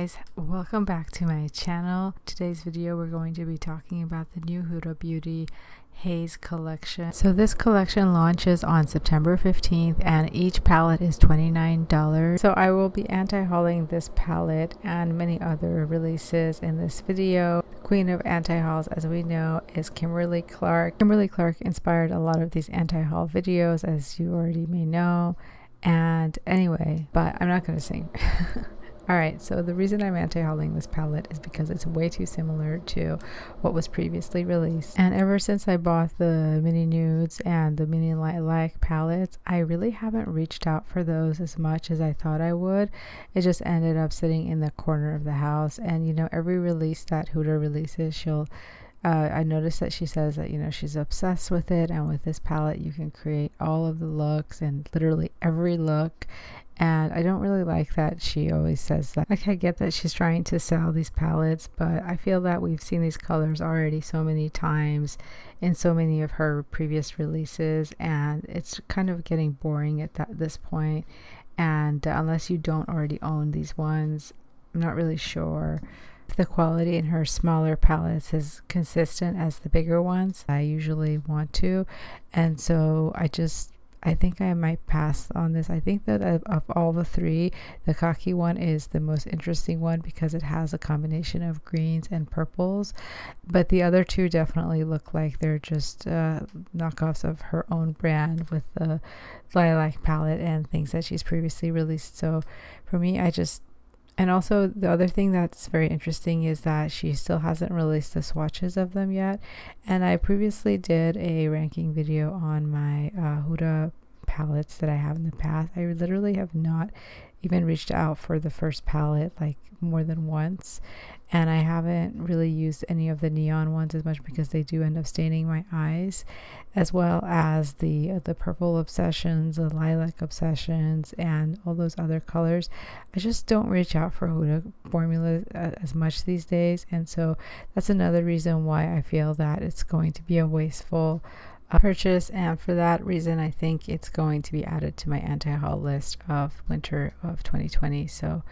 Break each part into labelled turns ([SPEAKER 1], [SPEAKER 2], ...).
[SPEAKER 1] guys, welcome back to my channel. Today's video we're going to be talking about the new Huda Beauty Haze collection. So this collection launches on September 15th and each palette is $29. So I will be anti-hauling this palette and many other releases in this video. The queen of anti-hauls, as we know, is Kimberly Clark. Kimberly Clark inspired a lot of these anti-haul videos, as you already may know. And anyway, but I'm not going to sing. Alright, so the reason I'm anti-hauling this palette is because it's way too similar to what was previously released. And ever since I bought the mini nudes and the mini lilac palettes, I really haven't reached out for those as much as I thought I would. It just ended up sitting in the corner of the house. And you know, every release that Huda releases, I noticed that she says that, you know, she's obsessed with it, and with this palette you can create all of the looks and literally every look. And I don't really like that she always says that. Like, I get that she's trying to sell these palettes, but I feel that we've seen these colors already so many times in so many of her previous releases, and it's kind of getting boring at this point. And unless you don't already own these ones, I'm not really sure if the quality in her smaller palettes is consistent as the bigger ones I usually want to. And so I think I might pass on this. I think that of all the three, the khaki one is the most interesting one because it has a combination of greens and purples. But the other two definitely look like they're just knockoffs of her own brand with the lilac palette and things that she's previously released. So for me, and also the other thing that's very interesting is that she still hasn't released the swatches of them yet. And I previously did a ranking video on my Huda palettes that I have in the past. I literally have not even reached out for the first palette like more than once. And I haven't really used any of the neon ones as much because they do end up staining my eyes, as well as the purple obsessions, the lilac obsessions, and all those other colors. I just don't reach out for Huda formulas as much these days, and so that's another reason why I feel that it's going to be a wasteful purchase. And for that reason, I think it's going to be added to my anti-haul list of winter of 2020. So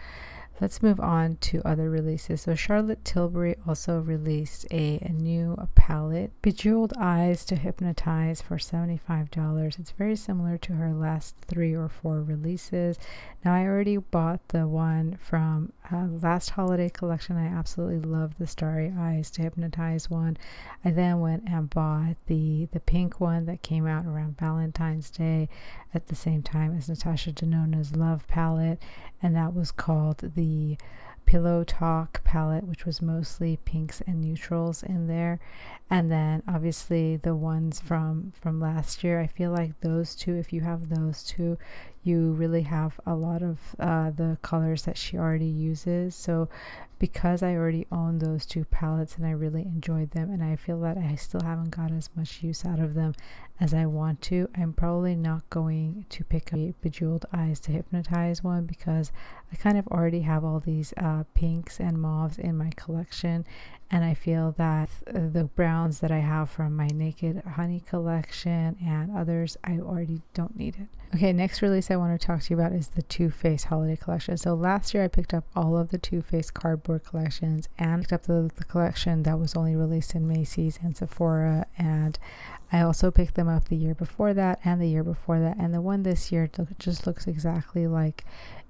[SPEAKER 1] let's move on to other releases. So Charlotte Tilbury also released a new palette, Bejeweled Eyes to Hypnotize, for $75. It's very similar to her last 3 or 4 releases. Now, I already bought the one from last holiday collection. I absolutely love the Starry Eyes to Hypnotize one. I then went and bought the pink one that came out around Valentine's Day at the same time as Natasha Denona's Love palette, and that was called the Pillow Talk palette, which was mostly pinks and neutrals in there. And then obviously the ones from last year, I feel like those two, if you have those two, you really have a lot of the colors that she already uses. So because I already own those 2 palettes and I really enjoyed them, and I feel that I still haven't got as much use out of them as I want to, I'm probably not going to pick up a Bejeweled Eyes to Hypnotize one because I kind of already have all these pinks and mauves in my collection, and I feel that the browns that I have from my Naked Honey collection and others, I already don't need it. Okay, next release I want to talk to you about is the Toofaced holiday collection. So last year I picked up all of the Toofaced cardboard collections and picked up the collection that was only released in Macy's and Sephora, and I also picked them up the year before that and the year before that, and the one this year just looks exactly like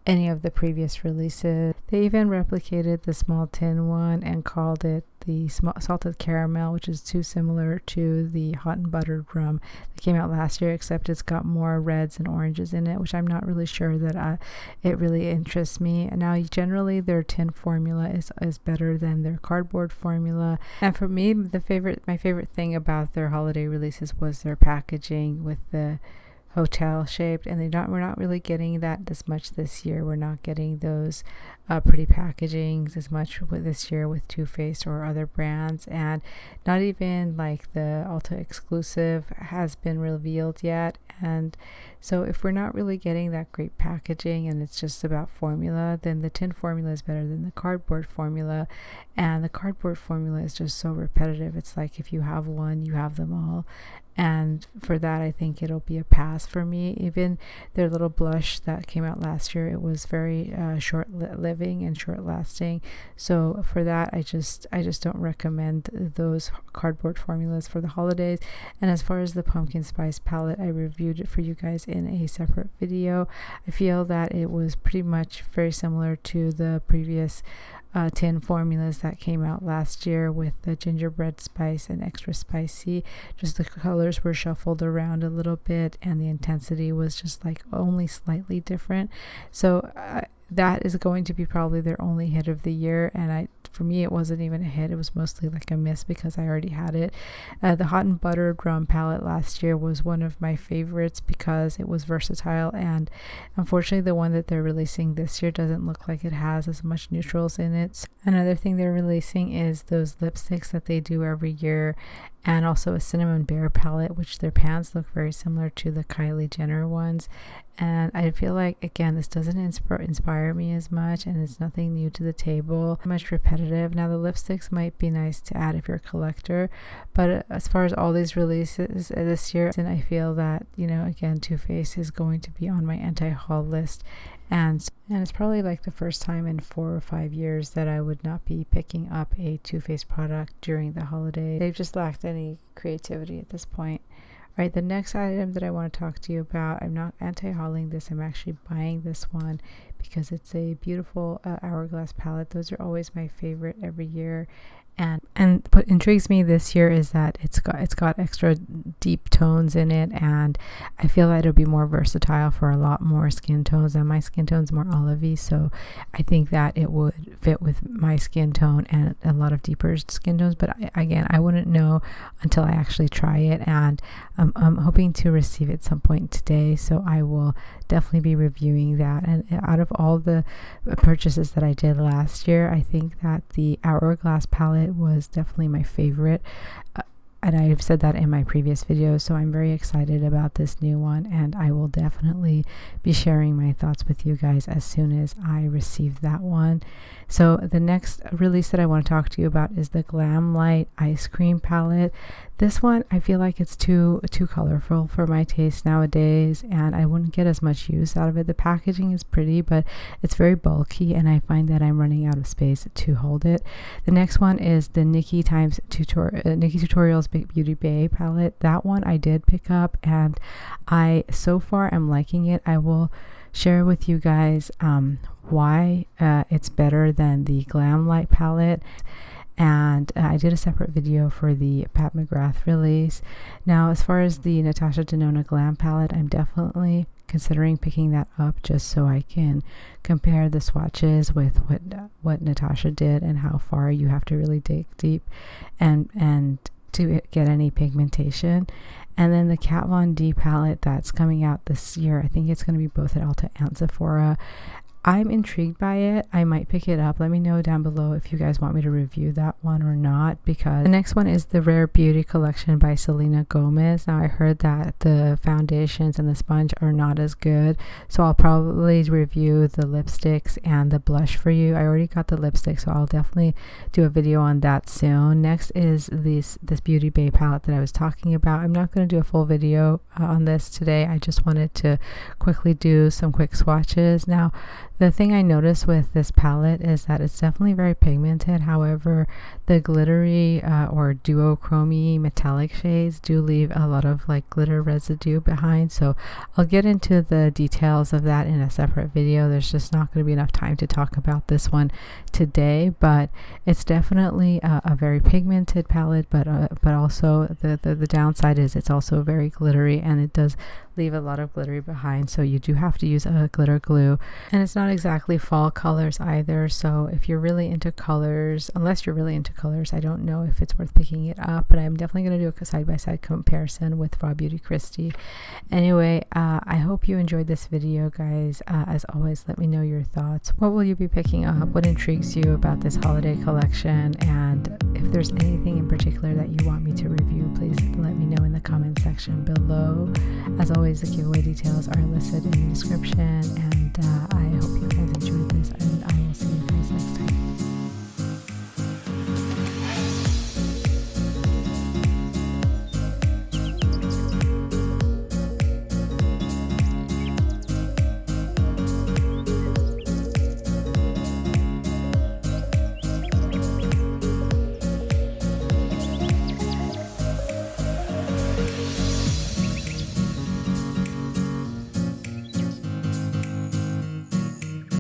[SPEAKER 1] any of the previous releases. They even replicated the small tin one and called it the salted caramel, which is too similar to the hot and buttered rum that came out last year, except it's got more reds and oranges in it, which I'm not really sure that it really interests me. And now generally their tin formula is better than their cardboard formula. And for me, my favorite thing about their holiday releases was their packaging with the hotel shaped, and we're not really getting that as much this year. We're not getting those pretty packagings as much with this year with Too Faced or other brands, and not even like the Ulta exclusive has been revealed yet. And so if we're not really getting that great packaging and it's just about formula, then the tin formula is better than the cardboard formula, and the cardboard formula is just so repetitive. It's like if you have one, you have them all. and for that I think it'll be a pass for me. Even their little blush that came out last year, it was very short living and short lasting, so for that I just don't recommend those cardboard formulas for the holidays. And as far as the pumpkin spice palette, I reviewed it for you guys in a separate video. I feel that it was pretty much very similar to the previous tin formulas that came out last year with the gingerbread spice and extra spicy. Just the colors were shuffled around a little bit and the intensity was just like only slightly different. So that is going to be probably their only hit of the year, and for me it wasn't even a hit, it was mostly like a miss because I already had it. The hot and buttered rum palette last year was one of my favorites because it was versatile, and unfortunately the one that they're releasing this year doesn't look like it has as much neutrals in it. Another thing they're releasing is those lipsticks that they do every year, and also a cinnamon bear palette, which their pans look very similar to the Kylie Jenner ones. And I feel like, again, this doesn't inspire me as much, and it's nothing new to the table, much repetitive. Now the lipsticks might be nice to add if you're a collector, but as far as all these releases this year, and I feel that, you know, again, Toofaced is going to be on my anti-haul list, and it's probably like the first time in 4 or 5 years that I would not be picking up a Toofaced product during the holiday. They've just lacked any creativity at this point. All right, the next item that I want to talk to you about, I'm not anti-hauling this, I'm actually buying this one because it's a beautiful Hourglass palette. Those are always my favorite every year. And what intrigues me this year is that it's got extra deep tones in it, and I feel that it'll be more versatile for a lot more skin tones, and my skin tone's more olivey, so I think that it would fit with my skin tone and a lot of deeper skin tones. But again, I wouldn't know until I actually try it, and I'm hoping to receive it some point today, so I will definitely be reviewing that. And out of all the purchases that I did last year, I think that the Hourglass palette was definitely my favorite, and I've said that in my previous video, so I'm very excited about this new one, and I will definitely be sharing my thoughts with you guys as soon as I receive that one. So the next release that I want to talk to you about is the Glam Light Ice Cream Palette. This one, I feel like it's too colorful for my taste nowadays, and I wouldn't get as much use out of it. The packaging is pretty, but it's very bulky, and I find that I'm running out of space to hold it. The next one is the Nikkie Tutorials BeautyBay palette. That one I did pick up, and I so far am liking it. I will share with you guys why it's better than the Glam Light palette, and I did a separate video for the Pat McGrath release. Now, as far as the Natasha Denona Glam palette, I'm definitely considering picking that up just so I can compare the swatches with what Natasha did and how far you have to really dig deep and to get any pigmentation. And then the Kat Von D palette that's coming out this year, I think it's going to be both at Ulta and Sephora. I'm intrigued by it. I might pick it up. Let me know down below if you guys want me to review that one or not, because the next one is the Rare Beauty collection by Selena Gomez. Now, I heard that the foundations and the sponge are not as good, so I'll probably review the lipsticks and the blush for you. I already got the lipstick, so I'll definitely do a video on that soon. Next is this BeautyBay palette that I was talking about. I'm not going to do a full video on this today. I just wanted to quickly do some quick swatches. Now, the thing I noticed with this palette is that it's definitely very pigmented. However, the glittery or duochrome metallic shades do leave a lot of like glitter residue behind. So I'll get into the details of that in a separate video. There's just not going to be enough time to talk about this one today, but it's definitely a very pigmented palette, but also the downside is it's also very glittery, and it does leave a lot of glittery behind, so you do have to use a glitter glue, and it's not exactly fall colors either. So if you're really into colors, unless you're really into colors, I don't know if it's worth picking it up, but I'm definitely going to do a side-by-side comparison with Raw Beauty Kristi. Anyway, I hope you enjoyed this video, guys. As always, let me know your thoughts. What will you be picking up? What intrigues you about this holiday collection? And if there's anything in particular that you want me to review, please let me know in the comment section below. As always, the giveaway details are listed in the description, and I hope you guys enjoyed this.